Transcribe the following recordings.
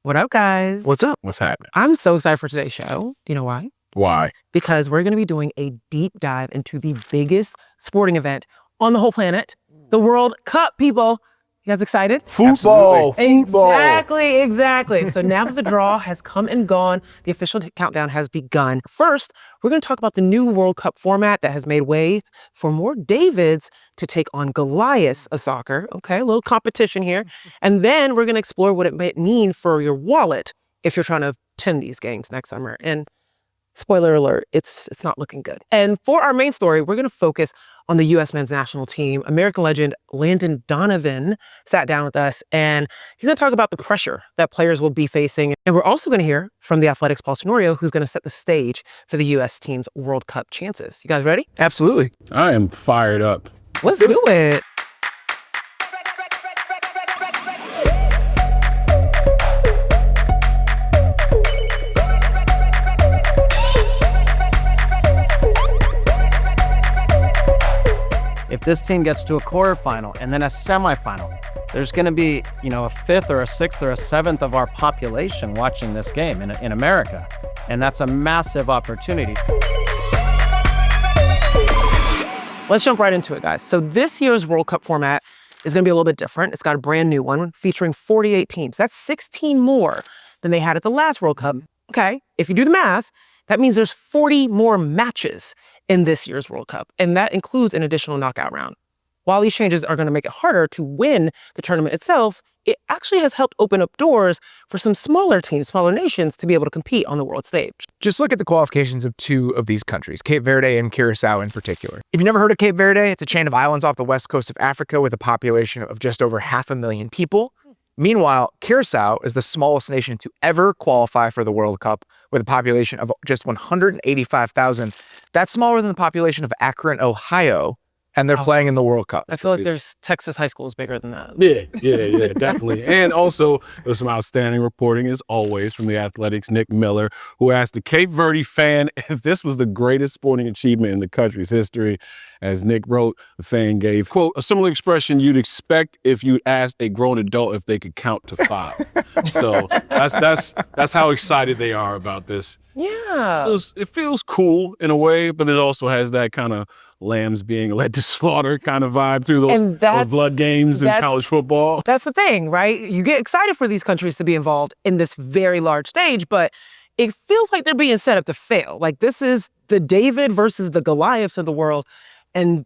What up, guys? What's up? What's happening? I'm so excited for today's show. You know why? Why? Because we're going to be doing a deep dive into the biggest sporting event on the whole planet, the World Cup, people. You guys excited? Football. Exactly. So now that the draw has come and gone, the official countdown has begun. First, we're going to talk about the new World Cup format that has made way for more Davids to take on Goliaths of soccer. Okay, a little competition here. And then we're going to explore what it might mean for your wallet if you're trying to attend these games next summer. And spoiler alert, it's not looking good. And for our main story, we're going to focus on the U.S. men's national team. American legend Landon Donovan sat down with us, and he's going to talk about the pressure that players will be facing. And we're also going to hear from the Athletics' Paul Tenorio, who's going to set the stage for the U.S. team's World Cup chances. You guys ready? Absolutely. I am fired up. Let's do it. If this team gets to a quarterfinal and then a semifinal, there's going to be, a fifth or a sixth or a seventh of our population watching this game in America. And that's a massive opportunity. Let's jump right into it, guys. So this year's World Cup format is going to be a little bit different. It's got a brand new one featuring 48 teams. That's 16 more than they had at the last World Cup. Okay, if you do the math, that means there's 40 more matches in this year's World Cup, and that includes an additional knockout round. While these changes are going to make it harder to win the tournament itself, it actually has helped open up doors for some smaller teams, smaller nations, to be able to compete on the world stage. Just look at the qualifications of two of these countries, Cape Verde and Curacao in particular. If you've never heard of Cape Verde, it's a chain of islands off the west coast of Africa with a population of just over 500,000 people. Meanwhile, Curacao is the smallest nation to ever qualify for the World Cup with a population of just 185,000. That's smaller than the population of Akron, Ohio, and they're playing in the World Cup. I feel like there's Texas high schools bigger than that. Yeah, definitely. And also, there's some outstanding reporting, as always, from the Athletics' Nick Miller, who asked the Cape Verde fan if this was the greatest sporting achievement in the country's history. As Nick wrote, the fan gave, quote, a similar expression you'd expect if you'd asked a grown adult if they could count to 5. So that's how excited they are about this. Yeah. It feels cool in a way, but it also has that kind of lambs being led to slaughter kind of vibe through those blood games in college football. That's the thing, right? You get excited for these countries to be involved in this very large stage, but it feels like they're being set up to fail. Like, this is the David versus the Goliaths of the world. And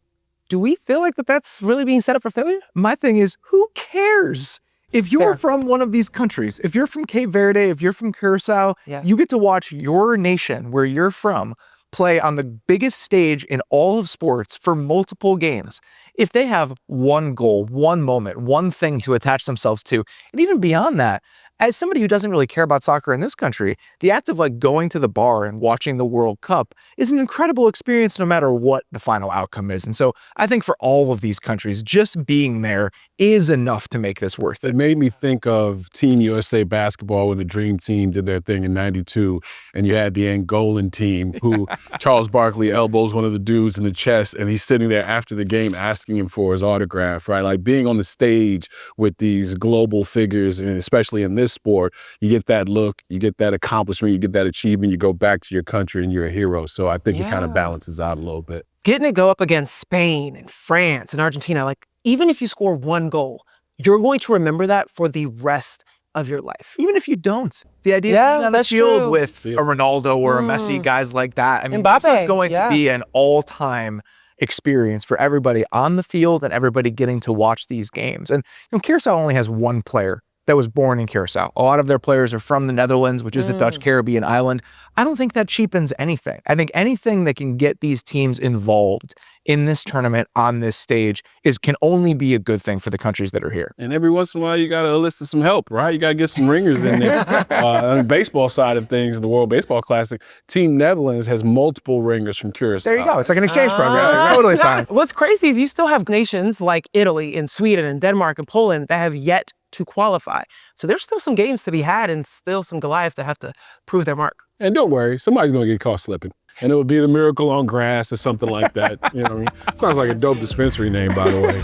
do we feel like that's really being set up for failure? My thing is, who cares? If you're from one of these countries, if you're from Cape Verde, if you're from Curacao, you get to watch your nation, where you're from, play on the biggest stage in all of sports for multiple games. If they have one goal, one moment, one thing to attach themselves to, and even beyond that, as somebody who doesn't really care about soccer in this country, the act of going to the bar and watching the World Cup is an incredible experience no matter what the final outcome is. And so I think for all of these countries, just being there is enough to make this worth it. It made me think of Team USA basketball when the Dream Team did their thing in '92, and you had the Angolan team who Charles Barkley elbows one of the dudes in the chest, and he's sitting there after the game asking him for his autograph, right? Like, being on the stage with these global figures, and especially in this sport, you get that look, you get that accomplishment, you get that achievement, you go back to your country and you're a hero. So I think it kind of balances out a little bit. Getting to go up against Spain and France and Argentina, even if you score one goal, you're going to remember that for the rest of your life. Even if you don't. The idea of being on the field with a Ronaldo or a Messi, guys like that. I mean, this is going to be an all-time experience for everybody on the field and everybody getting to watch these games. And Curacao only has one player that was born in Curacao. A lot of their players are from the Netherlands, which is the Dutch Caribbean island. I don't think that cheapens anything. I think anything that can get these teams involved in this tournament on this stage can only be a good thing for the countries that are here. And every once in a while, you got to enlist some help, right? You got to get some ringers in there. On the baseball side of things, the World Baseball Classic, Team Netherlands has multiple ringers from Curacao. There you go. It's like an exchange program. It's totally fine. What's crazy is you still have nations like Italy and Sweden and Denmark and Poland that have yet to qualify. So there's still some games to be had and still some Goliaths that have to prove their mark. And don't worry, somebody's going to get caught slipping. And it would be the Miracle on Grass or something like that. You know what I mean? Sounds like a dope dispensary name, by the way.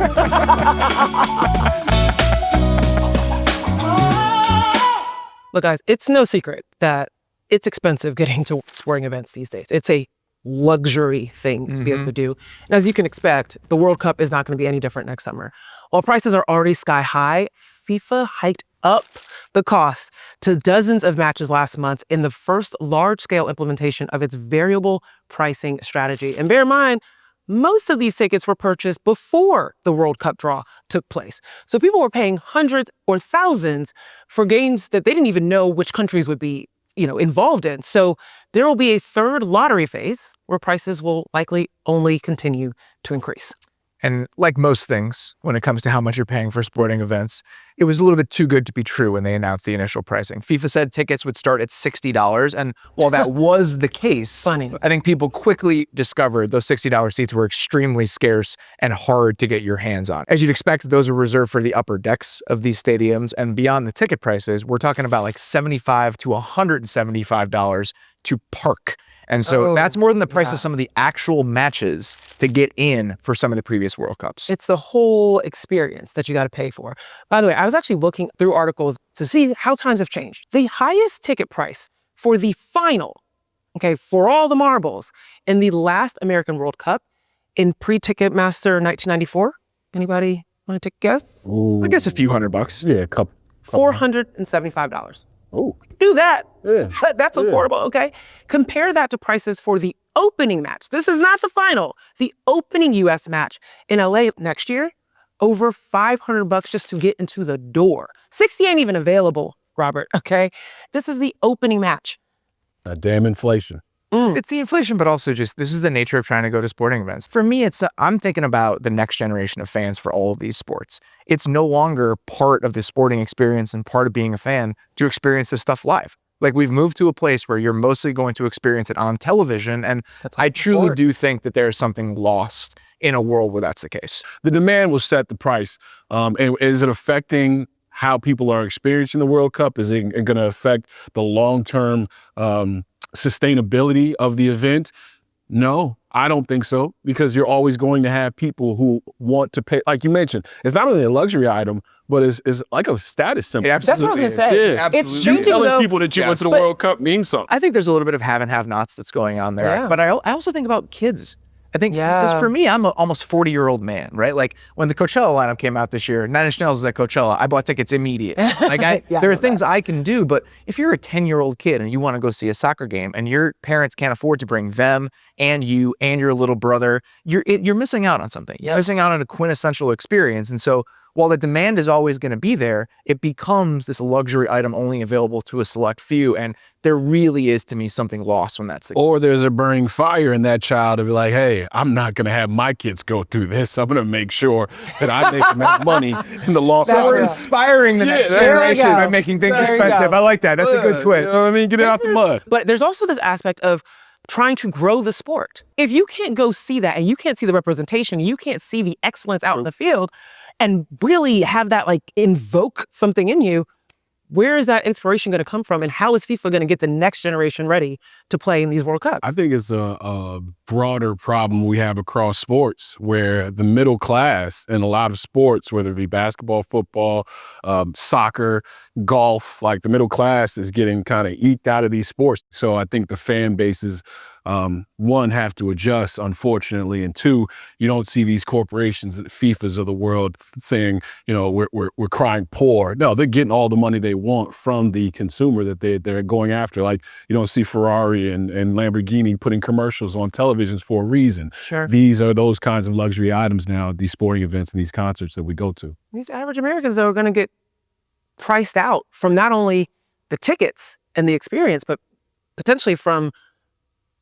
Look, guys, it's no secret that it's expensive getting to sporting events these days. It's a luxury thing to be able to do. And as you can expect, the World Cup is not going to be any different next summer. While prices are already sky high, FIFA hiked up the cost to dozens of matches last month in the first large-scale implementation of its variable pricing strategy. And bear in mind, most of these tickets were purchased before the World Cup draw took place. So people were paying hundreds or thousands for games that they didn't even know which countries would be involved in. So there will be a third lottery phase where prices will likely only continue to increase. And like most things, when it comes to how much you're paying for sporting events, it was a little bit too good to be true when they announced the initial pricing. FIFA said tickets would start at $60. And while that was the case, Funny. I think people quickly discovered those $60 seats were extremely scarce and hard to get your hands on. As you'd expect, those are reserved for the upper decks of these stadiums. And beyond the ticket prices, we're talking about like $75 to $175 to park. And so that's more than the price of some of the actual matches to get in for some of the previous World Cups. It's the whole experience that you got to pay for. By the way, I was actually looking through articles to see how times have changed. The highest ticket price for the final, for all the marbles, in the last American World Cup in pre-Ticketmaster 1994. Anybody want to take a guess? I guess a few $100. Yeah, a couple. $475. Oh, Do that. yeah. That's affordable, okay? Compare that to prices for the opening match. This is not the final. The opening U.S. match in LA next year, over $500 just to get into the door. 60 ain't even available, Robert, okay? This is the opening match. Damn inflation. It's the inflation, but also just this is the nature of trying to go to sporting events. For me, I'm thinking about the next generation of fans for all of these sports. It's no longer part of the sporting experience and part of being a fan to experience this stuff live. Like, we've moved to a place where you're mostly going to experience it on television, and I truly do think that there's something lost in a world where that's the case. The demand will set the price. And is it affecting how people are experiencing the World Cup? Is it going to affect the long-term sustainability of the event? No, I don't think so, because you're always going to have people who want to pay. Like you mentioned, it's not only a luxury item, but it's like a status symbol. That's That's what I was going to say. Yeah. It's changing, Telling people that you went to the World Cup means something. I think there's a little bit of have and have-nots that's going on there. Yeah. But I also think about kids. I think because for me, I'm an almost 40-year-old man, right? Like, when the Coachella lineup came out this year, Nine Inch Nails is at Coachella, I bought tickets immediately. Like, there are things I can do, but if you're a 10-year-old kid and you want to go see a soccer game and your parents can't afford to bring them and you and your little brother, you're missing out on something. You're missing out on a quintessential experience. And so while the demand is always going to be there, it becomes this luxury item only available to a select few. And there really is, to me, something lost when that's the case. Or there's a burning fire in that child to be like, hey, I'm not going to have my kids go through this. I'm going to make sure that I make enough money in the long So we're run. inspiring the next generation by making things expensive. I like that. That's a good twist. You know what I mean? Get it out the mud. But there's also this aspect of trying to grow the sport. If you can't go see that and you can't see the representation, you can't see the excellence out in the field and really have that invoke something in you, where is that inspiration going to come from, and how is FIFA going to get the next generation ready to play in these World Cups? I think it's a broader problem we have across sports, where the middle class in a lot of sports, whether it be basketball, football, soccer, golf, like the middle class is getting kind of eked out of these sports. So I think the fan bases, one, have to adjust, unfortunately, and two, you don't see these corporations, FIFAs of the world, saying, we're crying poor. No, they're getting all the money they want from the consumer that they're going after. Like, you don't see Ferrari and Lamborghini putting commercials on televisions for a reason. Sure. These are those kinds of luxury items now, these sporting events and these concerts that we go to. These average Americans, though, are going to get priced out from not only the tickets and the experience, but potentially from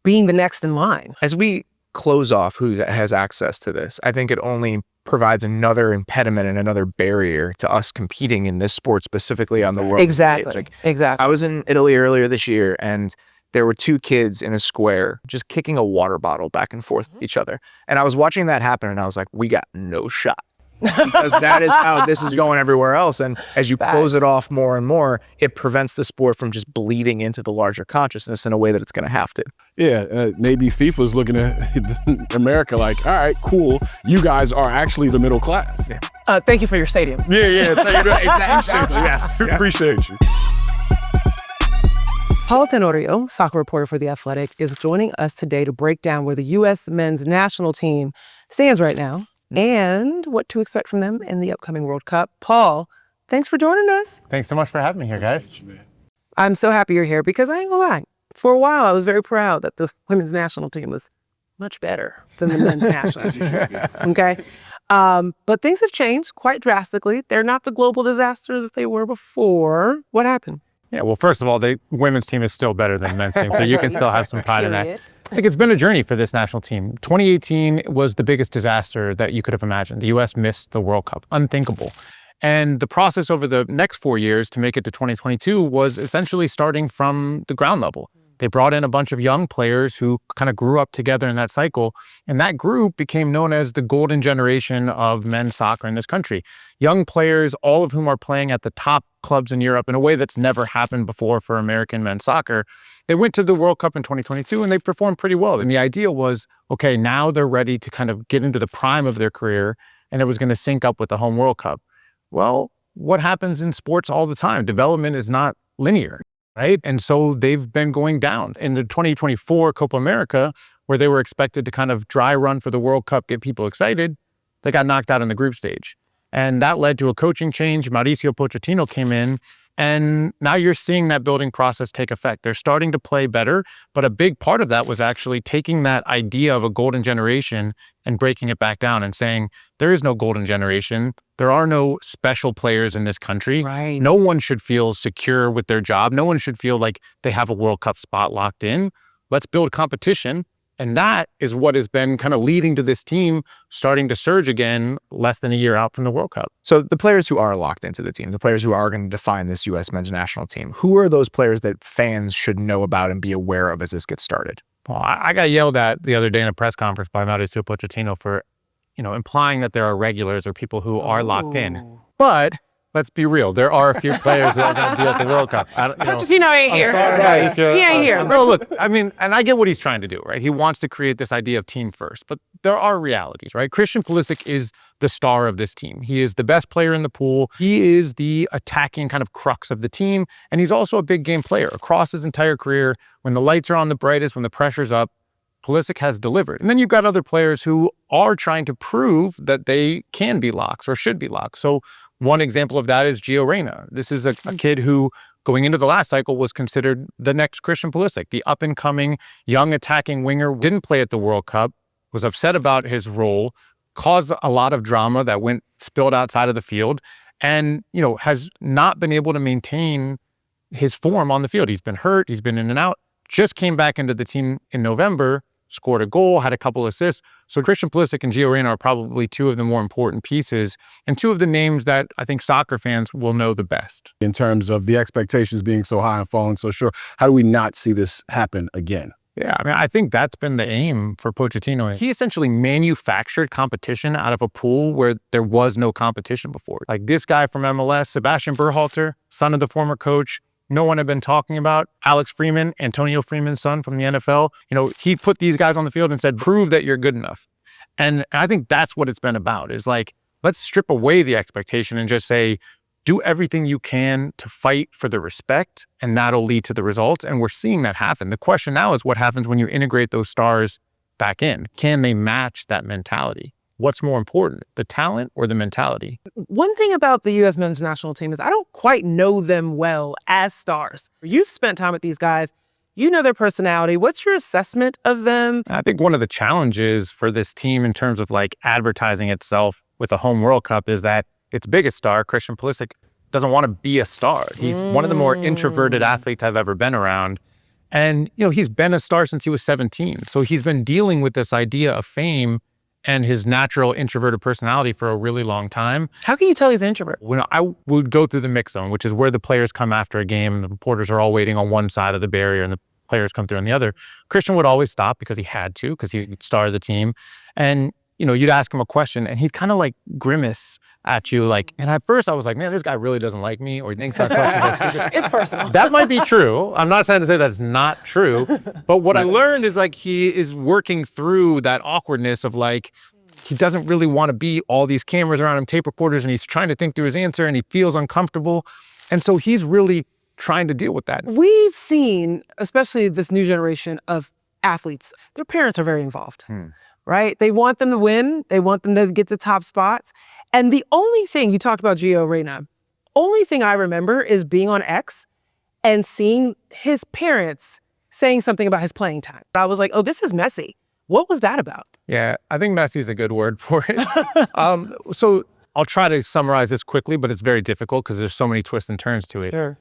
being the next in line. As we close off who has access to this, I think it only provides another impediment and another barrier to us competing in this sport, specifically on the world stage. Exactly. I was in Italy earlier this year, and there were two kids in a square just kicking a water bottle back and forth at each other. And I was watching that happen, and I was like, we got no shot. Because that is how this is going everywhere else. And as you close it off more and more, it prevents the sport from just bleeding into the larger consciousness in a way that it's going to have to. Yeah, maybe FIFA's looking at America like, all right, cool. You guys are actually the middle class. Thank you for your stadiums. Yeah. Exactly. Yes. Appreciate you. Paul Tenorio, soccer reporter for The Athletic, is joining us today to break down where the U.S. men's national team stands right now and what to expect from them in the upcoming World Cup. Paul, thanks for joining us. Thanks so much for having me here, guys. I'm so happy you're here because I ain't gonna lie. For a while, I was very proud that the women's national team was much better than the men's national team. Okay? But things have changed quite drastically. They're not the global disaster that they were before. What happened? Yeah, well, first of all, the women's team is still better than the men's team, so you can still have some pride in that. I think it's been a journey for this national team. 2018 was the biggest disaster that you could have imagined. The U.S. missed the World Cup. Unthinkable. And the process over the next 4 years to make it to 2022 was essentially starting from the ground level. They brought in a bunch of young players who kind of grew up together in that cycle. And that group became known as the golden generation of men's soccer in this country. Young players, all of whom are playing at the top clubs in Europe in a way that's never happened before for American men's soccer. They went to the World Cup in 2022 and they performed pretty well. And the idea was, okay, now they're ready to kind of get into the prime of their career and it was going to sync up with the home World Cup. Well, what happens in sports all the time? Development is not linear. Right? And so they've been going down. In the 2024 Copa America, where they were expected to kind of dry run for the World Cup, get people excited, they got knocked out in the group stage. And that led to a coaching change. Mauricio Pochettino came in, and now you're seeing that building process take effect. They're starting to play better, but a big part of that was actually taking that idea of a golden generation and breaking it back down and saying, there is no golden generation. There are no special players in this country. Right. No one should feel secure with their job. No one should feel like they have a World Cup spot locked in. Let's build competition. And that is what has been kind of leading to this team starting to surge again less than a year out from the World Cup. So the players who are locked into the team, the players who are going to define this U.S. men's national team, who are those players that fans should know about and be aware of as this gets started? Well, I got yelled at the other day in a press conference by Mauricio Pochettino for, implying that there are regulars or people who are locked in. But let's be real. There are a few players who are going to be at the World Cup. Pochettino ain't here. He ain't here. No, look, and I get what he's trying to do, right? He wants to create this idea of team first, but there are realities, right? Christian Pulisic is the star of this team. He is the best player in the pool. He is the attacking kind of crux of the team, and he's also a big game player across his entire career. When the lights are on the brightest, when the pressure's up, Pulisic has delivered. And then you've got other players who are trying to prove that they can be locks or should be locks. So one example of that is Gio Reyna. This is a kid who, going into the last cycle, was considered the next Christian Pulisic, the up-and-coming young attacking winger, didn't play at the World Cup, was upset about his role, caused a lot of drama that spilled outside of the field, and has not been able to maintain his form on the field. He's been hurt, he's been in and out, just came back into the team in November, scored a goal, had a couple assists. So Christian Pulisic and Gio Reyna are probably two of the more important pieces and two of the names that I think soccer fans will know the best. In terms of the expectations being so high and falling so short, how do we not see this happen again? Yeah, I think that's been the aim for Pochettino. He essentially manufactured competition out of a pool where there was no competition before. Like this guy from MLS, Sebastian Berhalter, son of the former coach, no one had been talking about. Alex Freeman, Antonio Freeman's son from the NFL. He put these guys on the field and said, prove that you're good enough. And I think that's what it's been about, is like, let's strip away the expectation and just say, do everything you can to fight for the respect, and that'll lead to the results. And we're seeing that happen. The question now is what happens when you integrate those stars back in? Can they match that mentality? What's more important, the talent or the mentality? One thing about the U.S. men's national team is I don't quite know them well as stars. You've spent time with these guys. You know their personality. What's your assessment of them? I think one of the challenges for this team in terms of like advertising itself with a home World Cup is that its biggest star, Christian Pulisic, doesn't want to be a star. He's one of the more introverted athletes I've ever been around. And, he's been a star since he was 17. So he's been dealing with this idea of fame and his natural introverted personality for a really long time. How can you tell he's an introvert? When I would go through the mix zone, which is where the players come after a game, and the reporters are all waiting on one side of the barrier and the players come through on the other, Christian would always stop because he had to, because he started the team. And, you'd ask him a question and he'd kind of like grimace at you. And at first I was like, man, this guy really doesn't like me, or he thinks I'm talking about It's personal. That might be true. I'm not trying to say that's not true. But what I learned is he is working through that awkwardness of he doesn't really want to be all these cameras around him, tape recorders, and he's trying to think through his answer and he feels uncomfortable. And so he's really trying to deal with that. We've seen, especially this new generation of athletes, their parents are very involved, right? They want them to win. They want them to get the top spots. And the only thing, you talked about Gio Reyna, only thing I remember is being on X and seeing his parents saying something about his playing time. I was like, oh, this is messy. What was that about? Yeah, I think messy is a good word for it. So I'll try to summarize this quickly, but it's very difficult because there's so many twists and turns to it. Sure.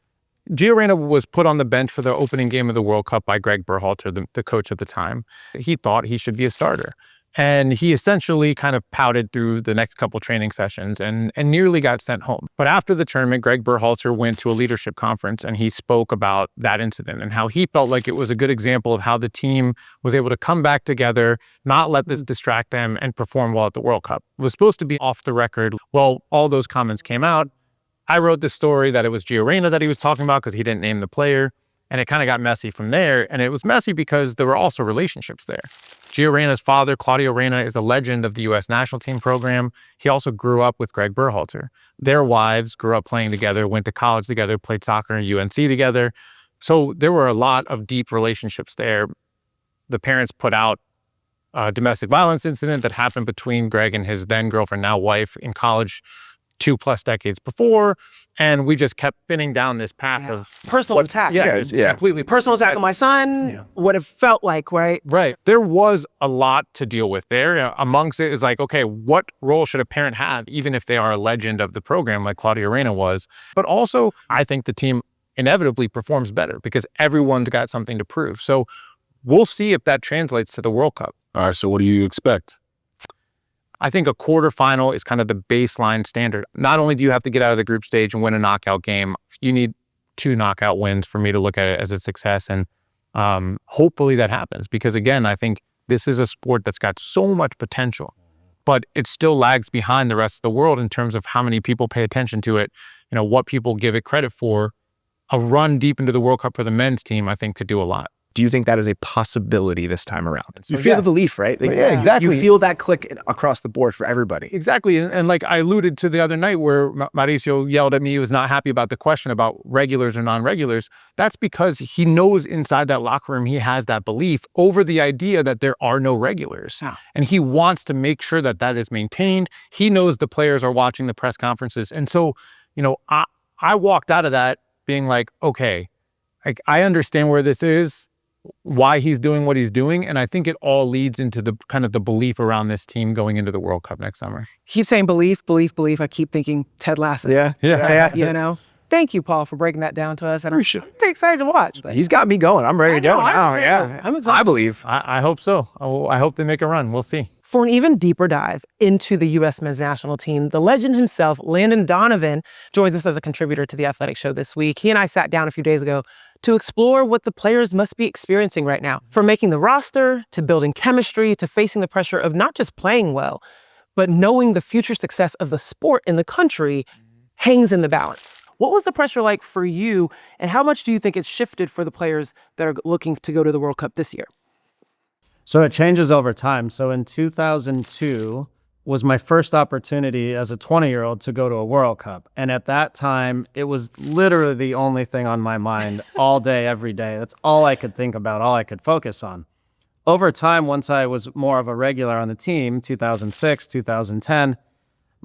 Gio Reyna was put on the bench for the opening game of the World Cup by Greg Berhalter, the coach at the time. He thought he should be a starter. And he essentially kind of pouted through the next couple training sessions and nearly got sent home. But after the tournament, Greg Berhalter went to a leadership conference and he spoke about that incident and how he felt like it was a good example of how the team was able to come back together, not let this distract them, and perform well at the World Cup. It was supposed to be off the record. Well, all those comments came out. I wrote the story that it was Gio Reyna that he was talking about because he didn't name the player. And it kind of got messy from there. And it was messy because there were also relationships there. Gio Reyna's father, Claudio Reyna, is a legend of the U.S. national team program. He also grew up with Greg Berhalter. Their wives grew up playing together, went to college together, played soccer at UNC together. So there were a lot of deep relationships there. The parents put out a domestic violence incident that happened between Greg and his then girlfriend, now wife, in college 2+ decades before. And we just kept spinning down this path of personal attack. Completely Personal attack on my son, what it felt like, right? Right. There was a lot to deal with there. Amongst it is like, okay, what role should a parent have, even if they are a legend of the program like Claudio Reyna was? But also, I think the team inevitably performs better because everyone's got something to prove. So we'll see if that translates to the World Cup. All right, so what do you expect? I think a quarterfinal is kind of the baseline standard. Not only do you have to get out of the group stage and win a knockout game, you need 2 knockout wins for me to look at it as a success. And hopefully that happens because, again, I think this is a sport that's got so much potential, but it still lags behind the rest of the world in terms of how many people pay attention to it, what people give it credit for. A run deep into the World Cup for the men's team, I think, could do a lot. Do you think that is a possibility this time around? You feel the belief, right? Like, exactly. You feel that click across the board for everybody. Exactly. And like I alluded to the other night where Mauricio yelled at me, he was not happy about the question about regulars or non-regulars. That's because he knows inside that locker room, he has that belief over the idea that there are no regulars. And he wants to make sure that that is maintained. He knows the players are watching the press conferences. And so, I walked out of that being like, okay, like I understand where this is, why he's doing what he's doing. And I think it all leads into the kind of the belief around this team going into the World Cup next summer. Keep saying belief, belief, belief. I keep thinking Ted Lasso. Yeah. Thank you, Paul, for breaking that down to us. And I'm pretty excited to watch. He's got me going. I'm ready to go now. I believe. I hope so. I hope they make a run. We'll see. For an even deeper dive into the U.S. men's national team, the legend himself, Landon Donovan, joins us as a contributor to The Athletic Show this week. He and I sat down a few days ago to explore what the players must be experiencing right now. From making the roster, to building chemistry, to facing the pressure of not just playing well, but knowing the future success of the sport in the country hangs in the balance. What was the pressure like for you, and how much do you think it's shifted for the players that are looking to go to the World Cup this year? So it changes over time. So in 2002 was my first opportunity as a 20-year-old to go to a World Cup. And at that time, it was literally the only thing on my mind all day, every day. That's all I could think about, all I could focus on. Over time, once I was more of a regular on the team, 2006, 2010,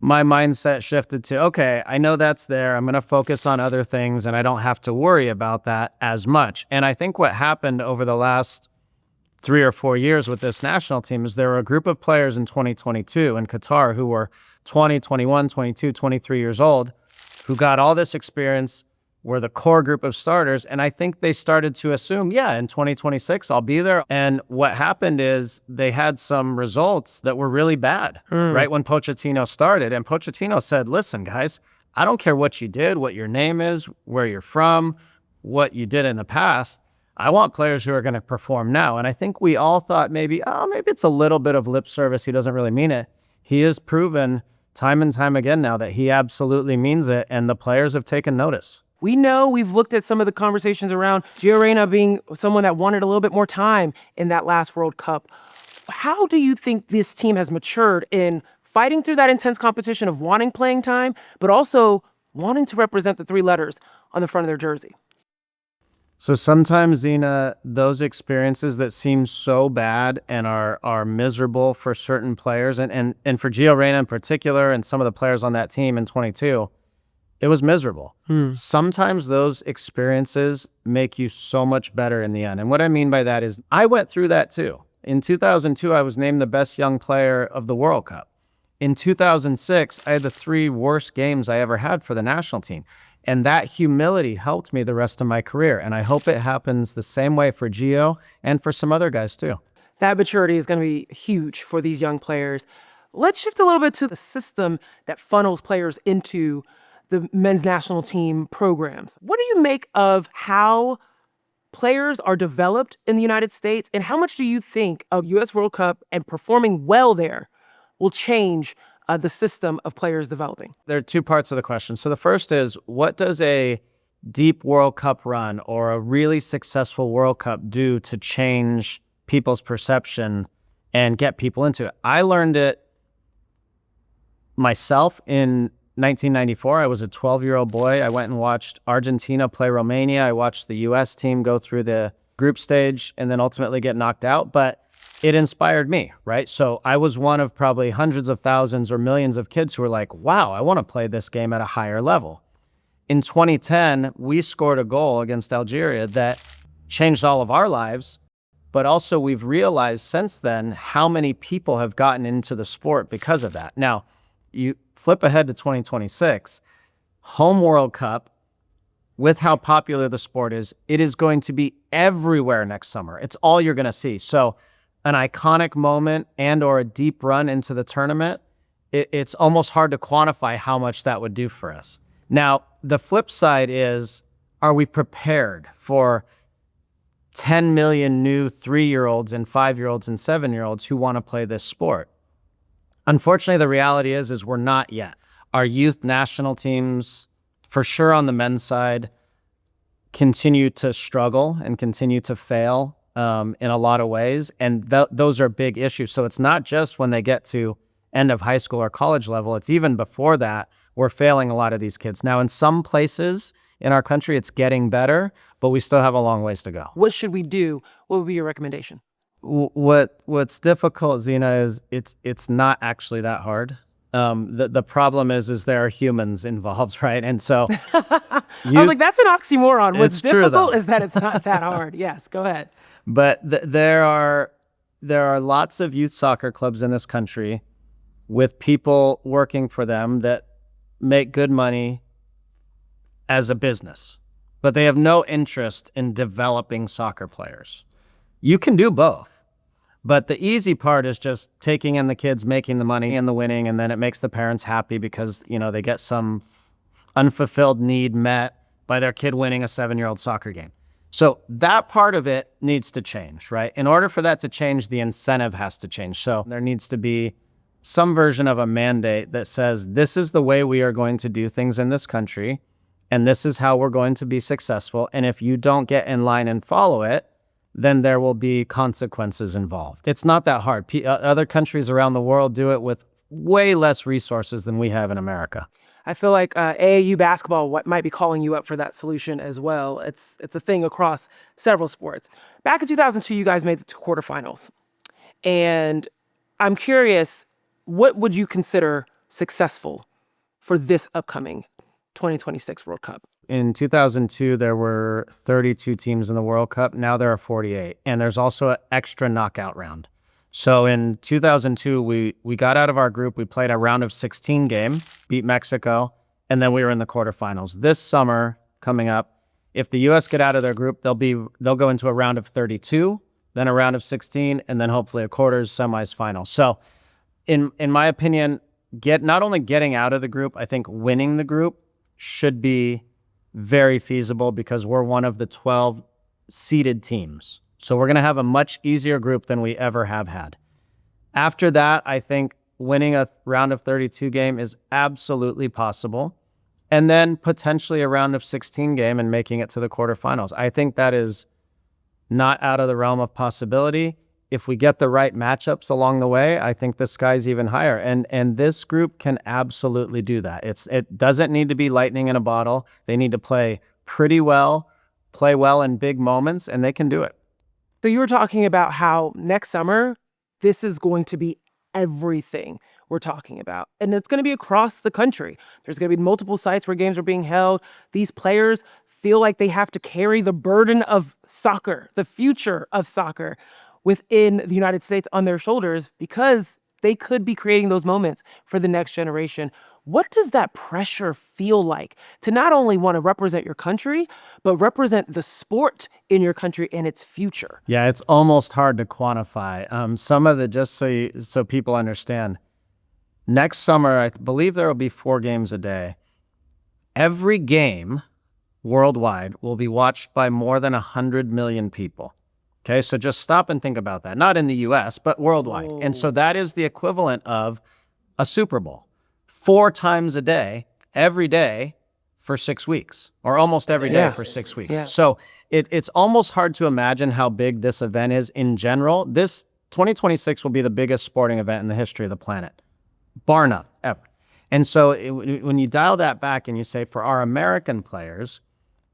my mindset shifted to, okay, I know that's there. I'm going to focus on other things, and I don't have to worry about that as much. And I think what happened over the last 3 or 4 years with this national team is there were a group of players in 2022 in Qatar who were 20, 21, 22, 23 years old, who got all this experience, were the core group of starters. And I think they started to assume, in 2026, I'll be there. And what happened is they had some results that were really bad right when Pochettino started. And Pochettino said, listen, guys, I don't care what you did, what your name is, where you're from, what you did in the past. I want players who are going to perform now. And I think we all thought maybe it's a little bit of lip service. He doesn't really mean it. He has proven time and time again now that he absolutely means it. And the players have taken notice. We know we've looked at some of the conversations around Gio Reyna being someone that wanted a little bit more time in that last World Cup. How do you think this team has matured in fighting through that intense competition of wanting playing time, but also wanting to represent the 3 letters on the front of their jersey? So sometimes, Zena, those experiences that seem so bad and are miserable for certain players, and for Gio Reyna in particular, and some of the players on that team in 22, it was miserable. Sometimes those experiences make you so much better in the end. And what I mean by that is I went through that too. In 2002, I was named the best young player of the World Cup. In 2006, I had the 3 worst games I ever had for the national team. And that humility helped me the rest of my career. And I hope it happens the same way for Gio and for some other guys too. That maturity is going to be huge for these young players. Let's shift a little bit to the system that funnels players into the men's national team programs. What do you make of how players are developed in the United States? And how much do you think a U.S. World Cup and performing well there will change the system of players developing? There are 2 parts of the question. So the first is, what does a deep World Cup run or a really successful World Cup do to change people's perception and get people into it? I learned it myself in 1994. I was a 12-year-old boy. I went and watched Argentina play Romania. I watched the U.S. team go through the group stage and then ultimately get knocked out. But it inspired me, right? So I was one of probably hundreds of thousands or millions of kids who were like, wow, I want to play this game at a higher level. In 2010, we scored a goal against Algeria that changed all of our lives, but also we've realized since then how many people have gotten into the sport because of that. Now, you flip ahead to 2026, home World Cup, with how popular the sport is, it is going to be everywhere next summer. It's all you're going to see. So an iconic moment and or a deep run into the tournament, it's almost hard to quantify how much that would do for us. Now, the flip side is, are we prepared for 10 million new 3-year-olds and 5-year-olds and 7-year-olds who want to play this sport? Unfortunately, the reality is we're not yet. Our youth national teams, for sure on the men's side, continue to struggle and continue to fail in a lot of ways. And those are big issues. So it's not just when they get to end of high school or college level, it's even before that, we're failing a lot of these kids. Now, in some places in our country, it's getting better, but we still have a long ways to go. What should we do? What would be your recommendation? What's difficult, Zena, is it's not actually that hard. The problem is there are humans involved, right? And so I was like, that's an oxymoron. What's difficult true, is that it's not that hard. Yes, go ahead. But there are lots of youth soccer clubs in this country with people working for them that make good money as a business, but they have no interest in developing soccer players. You can do both, but the easy part is just taking in the kids, making the money and the winning, and then it makes the parents happy because, you know, they get some unfulfilled need met by their kid winning a 7-year-old soccer game. So that part of it needs to change, right? In order for that to change, the incentive has to change. So there needs to be some version of a mandate that says, this is the way we are going to do things in this country, and this is how we're going to be successful. And if you don't get in line and follow it, then there will be consequences involved. It's not that hard. Other countries around the world do it with way less resources than we have in America. I feel like AAU basketball might be calling you up for that solution as well. It's a thing across several sports. Back in 2002, you guys made the quarterfinals. And I'm curious, what would you consider successful for this upcoming 2026 World Cup? In 2002, there were 32 teams in the World Cup. Now there are 48. And there's also an extra knockout round. So in 2002, we got out of our group. We played a round of 16 game, beat Mexico, and then we were in the quarterfinals. This summer coming up, if the U.S. get out of their group, they'll go into a round of 32, then a round of 16, and then hopefully a quarters, semis, final. So in my opinion, not only getting out of the group, I think winning the group should be very feasible because we're one of the 12 seeded teams. So we're going to have a much easier group than we ever have had. After that, I think winning a round of 32 game is absolutely possible. And then potentially a round of 16 game and making it to the quarterfinals. I think that is not out of the realm of possibility. If we get the right matchups along the way, I think the sky's even higher. And this group can absolutely do that. It doesn't need to be lightning in a bottle. They need to play pretty well play well in big moments, and they can do it. So you were talking about how next summer, this is going to be everything we're talking about. And it's going to be across the country. There's going to be multiple sites where games are being held. These players feel like they have to carry the burden of soccer, the future of soccer within the United States on their shoulders because they could be creating those moments for the next generation. What does that pressure feel like to not only want to represent your country, but represent the sport in your country and its future? Yeah, it's almost hard to quantify. Some of the, just so people understand, next summer, I believe there will be 4 games a day. Every game worldwide will be watched by more than 100 million people. Okay, so just stop and think about that. Not in the US, but worldwide. Whoa. And so that is the equivalent of a Super Bowl. 4 times a day, every day for 6 weeks, or almost every day for 6 weeks. Yeah. So it's almost hard to imagine how big this event is in general. This 2026 will be the biggest sporting event in the history of the planet, bar none, ever. And so when you dial that back and you say for our American players,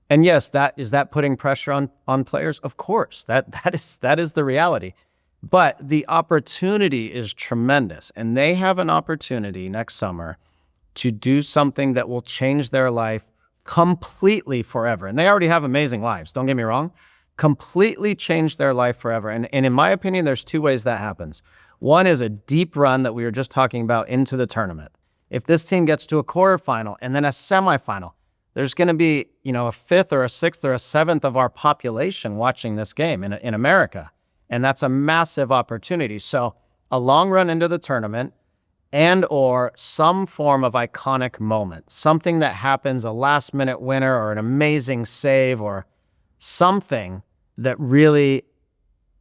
and yes, is that putting pressure on players? Of course, that is the reality. But the opportunity is tremendous, and they have an opportunity next summer to do something that will change their life completely forever. And they already have amazing lives, don't get me wrong. Completely change their life forever. And in my opinion, there's 2 ways that happens. One is a deep run that we were just talking about into the tournament. If this team gets to a quarterfinal and then a semifinal, there's going to be, a 5th or a 6th or a 7th of our population watching this game in America. And that's a massive opportunity. So a long run into the tournament and or some form of iconic moment, something that happens, a last minute winner or an amazing save or something that really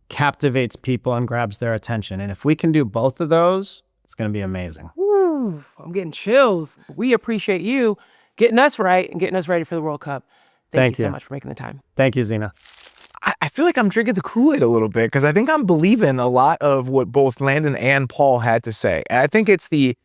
captivates people and grabs their attention. And if we can do both of those, it's going to be amazing. Ooh, I'm getting chills. We appreciate you getting us right and getting us ready for the World Cup. Thank you so much for making the time. Thank you, Zena. I feel like I'm drinking the Kool-Aid a little bit because I think I'm believing a lot of what both Landon and Paul had to say. And I think it's the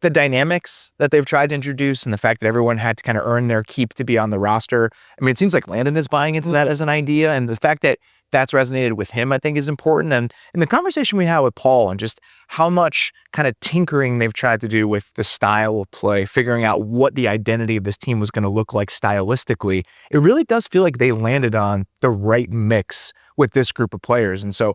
dynamics that they've tried to introduce and the fact that everyone had to kind of earn their keep to be on the roster. I mean, it seems like Landon is buying into that as an idea, and the fact that that's resonated with him, I think, is important. And in the conversation we had with Paul and just how much kind of tinkering they've tried to do with the style of play, figuring out what the identity of this team was going to look like stylistically, it really does feel like they landed on the right mix with this group of players. And so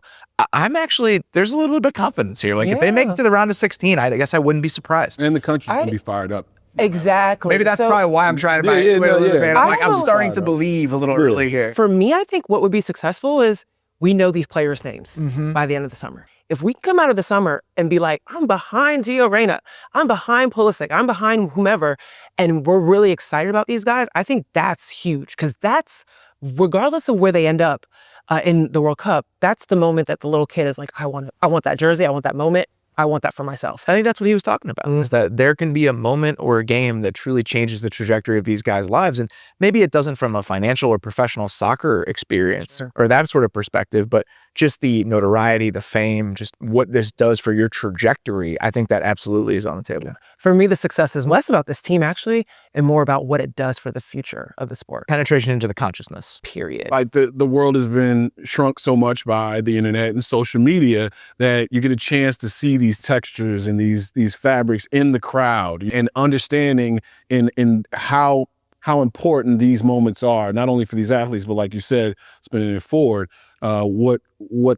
I'm actually, there's a little bit of confidence here. Like if they make it to the round of 16, I guess I wouldn't be surprised. And the country's going to be fired up. Exactly. Maybe that's probably why I'm trying to buy it a little bit. I'm starting to believe a little early here. For me, I think what would be successful is we know these players' names by the end of the summer. If we come out of the summer and be like, I'm behind Gio Reyna, I'm behind Pulisic, I'm behind whomever, and we're really excited about these guys, I think that's huge because that's, regardless of where they end up in the World Cup, that's the moment that the little kid is like, I want that jersey, I want that moment. I want that for myself. I think that's what he was talking about, is that there can be a moment or a game that truly changes the trajectory of these guys' lives. And maybe it doesn't from a financial or professional soccer experience or that sort of perspective, but just the notoriety, the fame, just what this does for your trajectory, I think that absolutely is on the table. Yeah. For me, the success is less about this team, actually, and more about what it does for the future of the sport. Penetration into the consciousness. Period. Like the world has been shrunk so much by the internet and social media that you get a chance to see these textures and these fabrics in the crowd and understanding in how important these moments are, not only for these athletes, but like you said, spinning it forward, what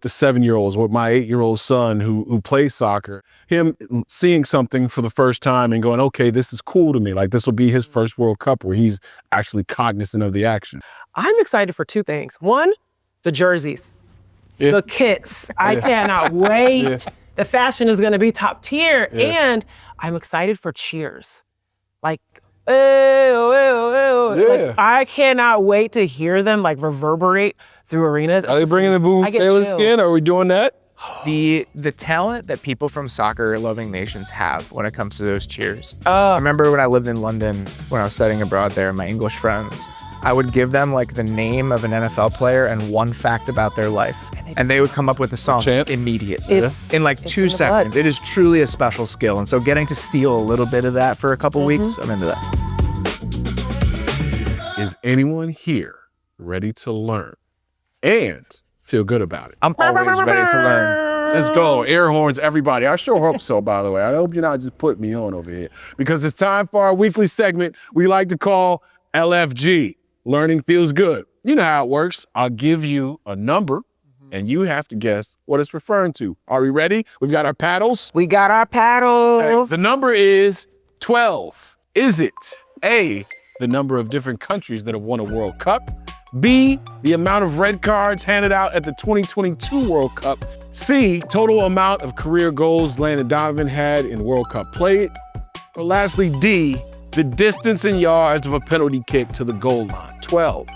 the 7-year-olds, what my 8-year-old son who plays soccer, him seeing something for the first time and going, okay, this is cool to me. Like this will be his first World Cup where he's actually cognizant of the action. I'm excited for 2 things. One, the jerseys, the kits. I cannot wait. The fashion is going to be top tier. And I'm excited for cheers. Like, like, I cannot wait to hear them like reverberate through arenas. Are they bringing the Boo Taylor skin? Are we doing that? The talent that people from soccer-loving nations have when it comes to those cheers. I remember when I lived in London, when I was studying abroad there, my English friends, I would give them like the name of an NFL player and one fact about their life. And they would come up with a song immediately. In like 2 seconds. It is truly a special skill. And so getting to steal a little bit of that for a couple weeks, I'm into that. Is anyone here ready to learn and feel good about it. I'm always ready to learn. Let's go. Air horns, everybody. I sure hope so, by the way. I hope you're not just putting me on over here because it's time for our weekly segment we like to call LFG. Learning feels good. You know how it works. I'll give you a number and you have to guess what it's referring to. Are we ready? We've got our paddles. We got our paddles. The number is 12. Is it A, the number of different countries that have won a World Cup? B, the amount of red cards handed out at the 2022 World Cup? C, total amount of career goals Landon Donovan had in World Cup play? Or lastly, D, the distance in yards of a penalty kick to the goal line? 12.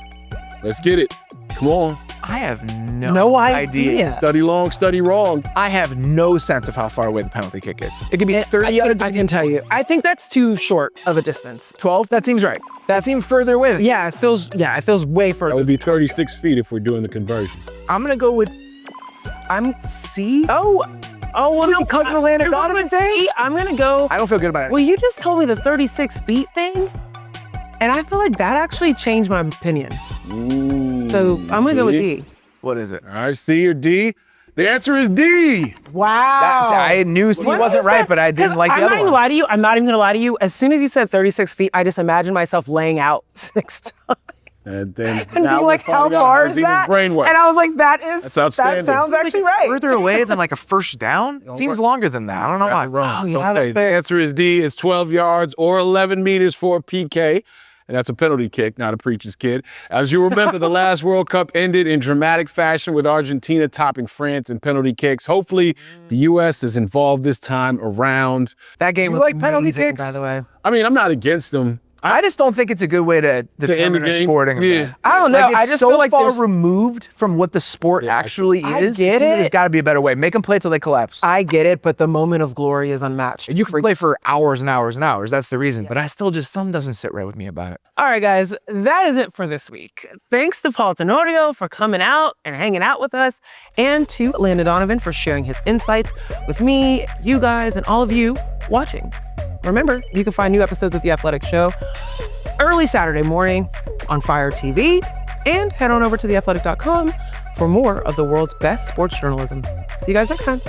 Let's get it. Come on. I have no idea. Study long, study wrong. I have no sense of how far away the penalty kick is. It could be 30 yards. I can tell you. I think that's too short of a distance. 12? That seems right. That seems further away. Yeah, it feels way further. That would be 36 feet if we're doing the conversion. I'm going to go with C? Oh, well, no, because of the Landon Donovan thing? I'm going to go. I don't feel good about it. Well, you just told me the 36 feet thing, and I feel like that actually changed my opinion. Ooh, So I'm going to go with D. What is it? All right, C or D? The answer is D. Wow. I knew C wasn't right, but I didn't like the other ones. I'm not even going to lie to you. As soon as you said 36 feet, I just imagined myself laying out 6 times. And then And being like, how far is that? Brain work. And I was like, that's outstanding. That sounds actually right. Further away than like a first down? It seems longer than that. I don't know why. Wrong. Oh, yeah, Okay, the answer is D. It's 12 yards or 11 meters for a PK. And that's a penalty kick, not a preacher's kid. As you remember, the last World Cup ended in dramatic fashion with Argentina topping France in penalty kicks. Hopefully, the U.S. is involved this time around. That game was like penalty amazing, kicks? by the way. I mean, I'm not against them. I just don't think it's a good way to determine the a game. sporting event. Yeah. I don't know. Like, it's I just so feel like far there's... removed from what the sport actually I is. get There's it. got to be a better way. Make them play till they collapse. I get it, but the moment of glory is unmatched. You can play for hours and hours and hours. That's the reason. But I still just, something doesn't sit right with me about it. All right, guys, that is it for this week. Thanks to Paul Tenorio for coming out and hanging out with us, and to Landon Donovan for sharing his insights with me, you guys, and all of you watching. Remember, you can find new episodes of The Athletic Show early Saturday morning on Fire TV, and head on over to theathletic.com for more of the world's best sports journalism. See you guys next time.